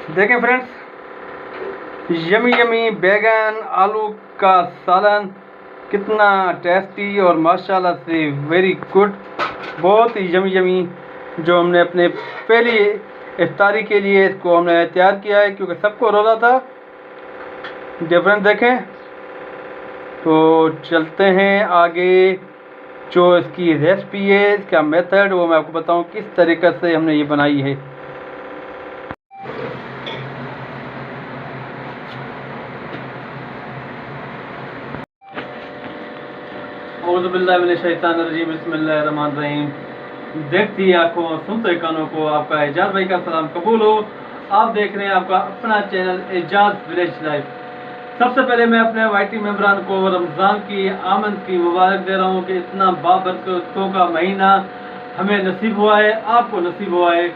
देखें friends, yummy yummy बैगन आलू का सालन कितना टेस्टी और माशाल्लाह से वेरी गुड, बहुत ही यमी यमी। जो हमने अपने पहली इफ्तारी के लिए इसको हमने तैयार किया है, क्योंकि सबको रोज़ा था। डिफरेंस देखें। तो चलते हैं आगे। जो इसकी रेसिपी है, इसका मेथड, वो मैं आपको बताऊं किस तरीक़े से हमने ये बनाई है। बिस्मिल्लाहिर्रहमानिर्रहीम। देखती आंखों सुनते कानों को आपका एजाज भाई का सलाम कबूल हो। आप देख रहे हैं आपका अपना चैनल एजाज विलेज लाइफ। सबसे पहले मैं अपने वाईटी मेंबरान को रमज़ान की आमद की मुबारक दे रहा हूँ कि इतना बाबरकतों का महीना हमें नसीब हुआ है, आपको नसीब हुआ है।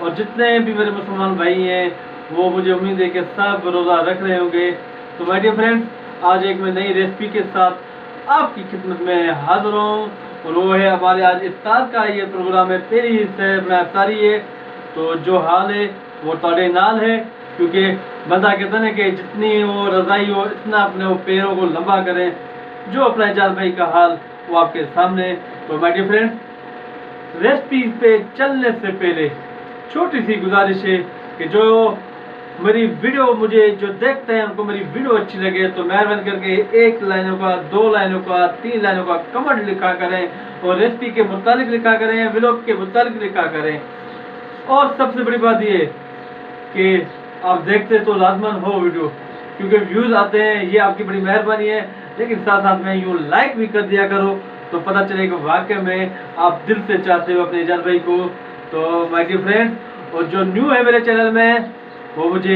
और जितने भी मेरे मुसलमान भाई हैं, वो मुझे उम्मीद है कि सब रोज़ा रख रहे होंगे। तो माय डियर फ्रेंड्स, आज एक मैं नई रेसिपी के साथ आपकी खिदमत में हाजिर हूँ, और वो है हमारे आज इफ्तार का ये प्रोग्राम है। पहली से इफ्तारी है, तो जो हाल है वो तोड़े नाल है, क्योंकि बंदा कहते हैं कि जितनी वो रज़ाई हो इतना अपने वो पैरों को लंबा करें। जो अपना एजाज भाई का हाल वो आपके सामने। तो माय डियर फ्रेंड्स, रेसिपी पे चलने से पहले छोटी सी गुजारिश है कि जो मेरी वीडियो मुझे जो देखते हैं उनको मेरी वीडियो अच्छी लगे तो मेहरबानी करके 1 लाइनों का, 2 लाइनों का, 3 लाइनों का कमेंट लिखा करें, और रेसिपी के मुतालिक लिखा करें, व्लॉग के मुतालिक लिखा करें। और सबसे बड़ी बात ये कि आप देखते तो लाजमन हो वीडियो, क्योंकि व्यूज़ आते हैं, ये आपकी बड़ी मेहरबानी है। लेकिन साथ साथ में यूँ लाइक भी कर दिया करो, तो पता चले कि वाकई में आप दिल से चाहते हो अपने एजाज भाई को। तो माय डियर फ्रेंड्स, और जो न्यू है मेरे चैनल में, वो मुझे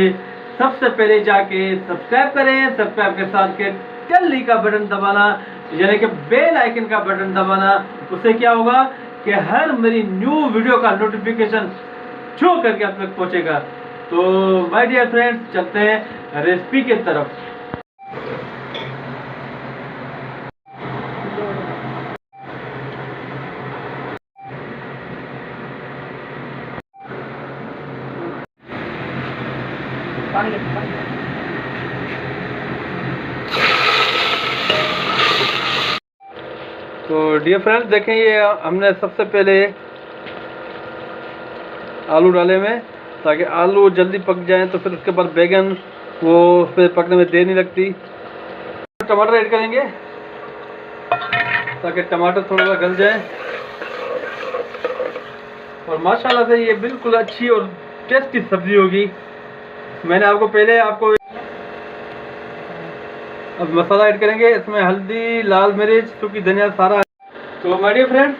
सबसे पहले जाके सब्सक्राइब करें। सब्सक्राइब के साथ के टेली का बटन दबाना, यानी कि बेल आइकन का बटन दबाना। उससे क्या होगा कि हर मेरी न्यू वीडियो का नोटिफिकेशन छू करके आप तक पहुंचेगा। तो माय डियर फ्रेंड्स, चलते हैं रेसिपी की तरफ। तो डियर फ्रेंड्स देखें, ये हमने सबसे पहले आलू डाले में, ताकि आलू जल्दी पक जाएं, तो फिर उसके बाद बैगन वो उस पर पकने में देर नहीं लगती। टमाटर ऐड करेंगे ताकि टमाटर थोड़ा सा गल जाए, और माशाल्लाह से ये बिल्कुल अच्छी और टेस्टी सब्जी होगी। मैंने आपको पहले अब मसाला ऐड करेंगे, इसमें हल्दी, लाल मिर्च, सूखी धनिया सारा। तो माय डियर फ्रेंड्स,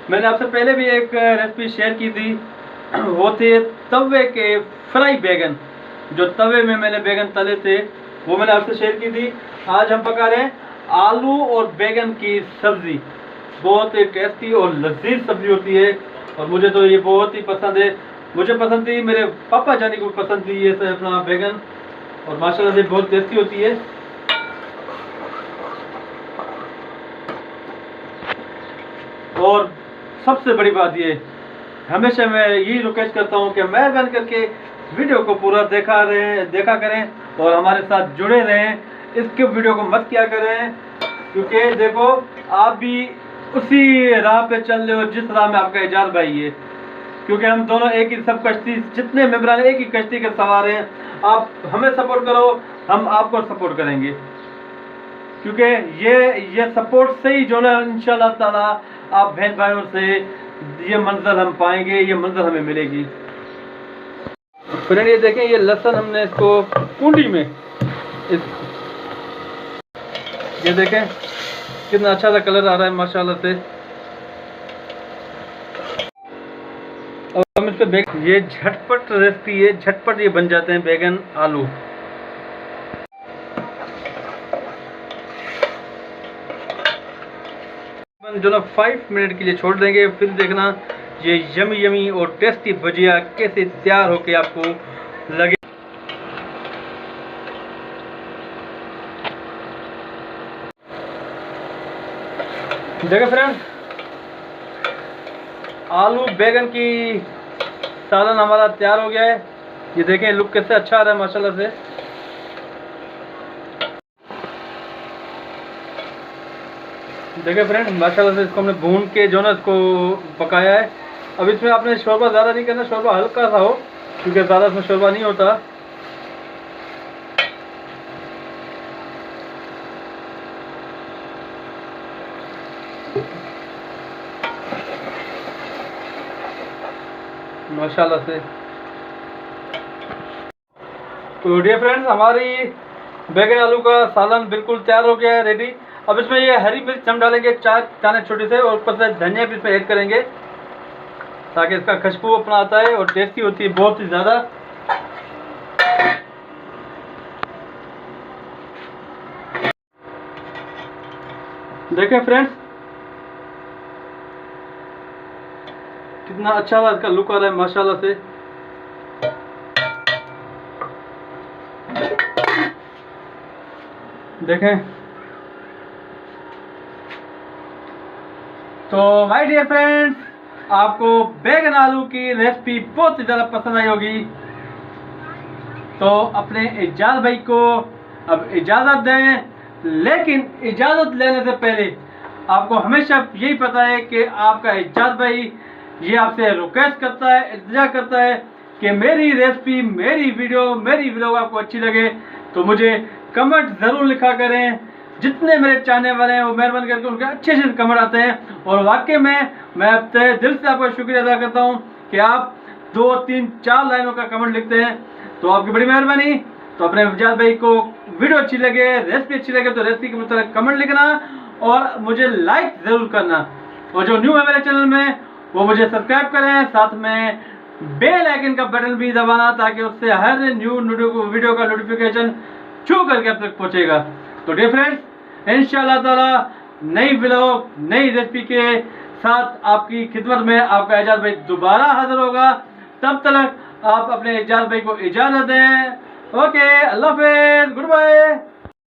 मैंने आपसे पहले भी एक रेसिपी शेयर की थी, वो थे तवे के फ्राई बैगन। जो तवे में मैंने बैगन तले थे वो मैंने आपसे शेयर की थी। आज हम पका रहे हैं आलू और बैगन की सब्ज़ी। बहुत ही टेस्टी और लजीज सब्ज़ी होती है, और मुझे तो ये बहुत ही पसंद है। मुझे पसंद थी, मेरे पापा जानी को पसंद थी ये सब अपना बैगन, और माशाल्लाह से बहुत टेस्टी होती है। और सबसे बड़ी बात ये, हमेशा मैं यही रिक्वेस्ट करता हूँ कि मेहरबानी करके वीडियो को पूरा देखा करें और हमारे साथ जुड़े रहें। इसके वीडियो को मत किया करें, क्योंकि देखो आप भी उसी राह पे चल रहे हो जिस राह में आपका एजाज भाई है। क्योंकि हम दोनों एक ही, सब कश्ती, जितने मेंबरान एक ही कश्ती के सवार हैं। आप हमें सपोर्ट करो, हम आपको सपोर्ट करेंगे, क्योंकि ये सपोर्ट से ही जो ना इंशाल्लाह ताला आप बहन भाइयों से ये मंजर हम पाएंगे, ये मंजर हमें मिलेगी। फ्रेंड ये देखें, ये लहसुन हमने इसको कुंडी में ये देखें कितना अच्छा सा कलर आ रहा है माशाल्लाह से। और हम इस पे ये झटपट रेसिपी है, झटपट ये बन जाते हैं बैगन आलू। जो ना 5 मिनट के लिए छोड़ देंगे, फिर देखना ये यमी यमी और टेस्टी भजिया कैसे तैयार होके आपको लगे। देखो फ्रेंड, आलू बैगन की सालन हमारा तैयार हो गया है। ये देखें लुक कैसे अच्छा आ रहा है माशाल्लाह से। देखें फ्रेंड माशाल्लाह से इसको हमने भून के जो ना इसको पकाया है। अब इसमें आपने शोरबा ज़्यादा नहीं करना, शोरबा हल्का सा हो क्योंकि ज़्यादा इसमें शोरबा नहीं होता। माशाल्लाह से। तो डियर फ्रेंड्स हमारी बैगन आलू का सालन बिल्कुल तैयार हो गया है, रेडी। अब इसमें ये हरी मिर्च हम डालेंगे 4 दाने छोटे से, और ऊपर से धनिया भी इसमें ऐड करेंगे ताकि इसका खुशबू अपना आता है और टेस्टी होती है बहुत ही ज़्यादा। देखें फ्रेंड्स कितना अच्छा सा इसका लुक आ रहा है माशाल्लाह से। देखें तो माय डियर फ्रेंड्स आपको बैगन आलू की रेसिपी बहुत ही ज़्यादा पसंद आई होगी। तो अपने एजाज भाई को अब इजाज़त दें, लेकिन इजाज़त लेने से पहले आपको हमेशा यही पता है कि आपका एजाज भाई ये आपसे रिक्वेस्ट करता है, इल्तिजा करता है कि मेरी रेसिपी, मेरी वीडियो, मेरी व्लॉग आपको अच्छी लगे तो मुझे कमेंट ज़रूर लिखा करें। जितने मेरे चाहने वाले हैं वो मेहरबानी करके उनके अच्छे से कमेंट आते हैं, और वाकई में मैं अपने दिल से आपका शुक्रिया अदा करता हूँ कि आप 2, 3, 4 लाइनों का कमेंट लिखते हैं, तो आपकी बड़ी मेहरबानी। तो अपने एजाज भाई को वीडियो अच्छी लगे, रेसिपी अच्छी लगे तो रेसिपी के मतलब कमेंट लिखना और मुझे लाइक ज़रूर करना, और जो न्यू है मेरे चैनल में वो मुझे सब्सक्राइब करें, साथ में बेल आइकन का बटन भी दबाना ताकि उससे हर न्यू वीडियो का नोटिफिकेशन छू करके आप तक पहुँचेगा। तो डियर फ्रेंड्स इंशाअल्लाह ताला नई व्लॉग, नई रेसिपी के साथ आपकी खिदमत में आपका एजाज भाई दोबारा हाजिर होगा। तब तक आप अपने एजाज भाई को इजाज़त दें। ओके, अल्लाह हाफ़िज़, गुड बाय।